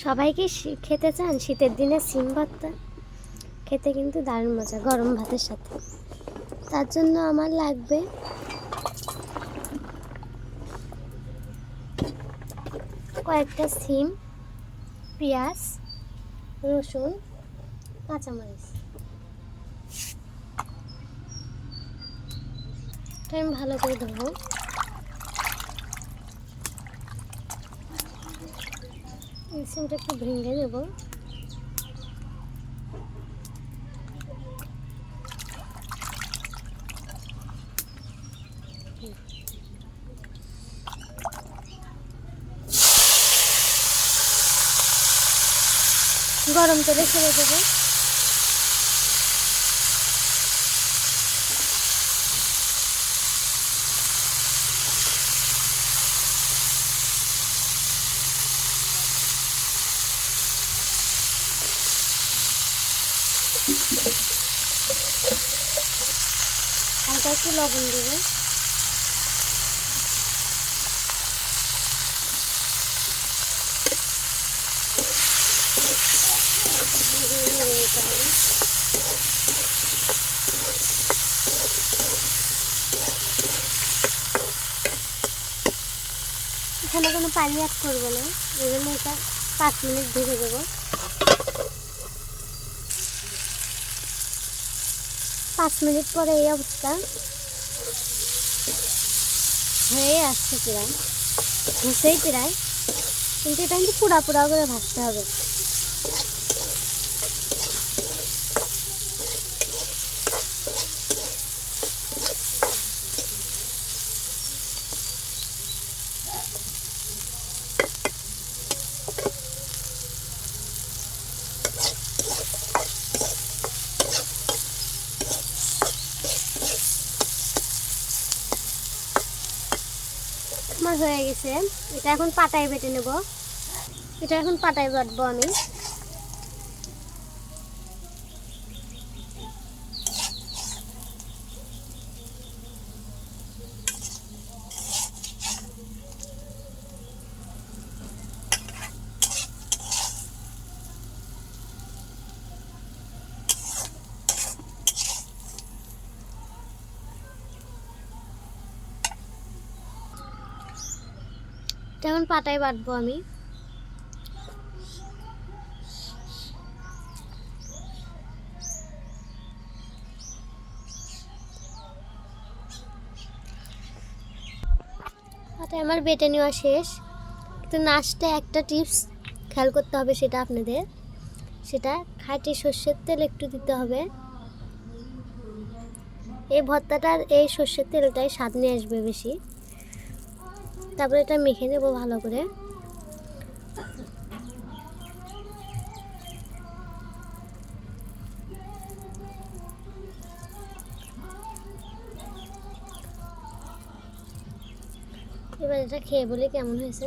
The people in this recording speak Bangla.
সবাই কি খেতে চান শীতের দিনে সিম ভর্তা? খেতে কিন্তু দারুণ মজা গরম ভাতের সাথে। তার জন্য আমার লাগবে কয়েকটা সিম, পেঁয়াজ, রসুন, কাঁচামরিচ। আমি ভালো করে ধোবো। সিমটা একটু ভেঙে দেবো। গরম তেলে ছেড়ে দেবো। হালকা একটু লবণ দেবো। এখানে কোনো পানি অ্যাড করবো না, এই জন্য এটা 5 মিনিট ঢেকে দেবো। 5 মিনিট পরে এই অবস্থা হয়ে আসছে, প্রায় হয়েছেই প্রায়, কিন্তু এটা কিন্তু পুরা পুরা করে ভাজতে হবে। আমার হয়ে গেছে, এটা এখন পাটায় বেটে নেব। এটা এখন পাটায় বাটবো আমি। এটা এখন পাটায় বাটবো আমি। পাটায় আমার বেটে নেওয়া শেষ। তো নাচটা একটা টিপস খেয়াল করতে হবে, সেটা আপনাদের, সেটা খাঁটি সর্ষের তেল একটু দিতে হবে। এই ভর্তাটার এই সর্ষের তেলটাই স্বাদ নিয়ে আসবে বেশি। তারপরে এটা মেখে নেব ভালো করে। এবার এটা খেয়ে বলে কেমন হয়েছে।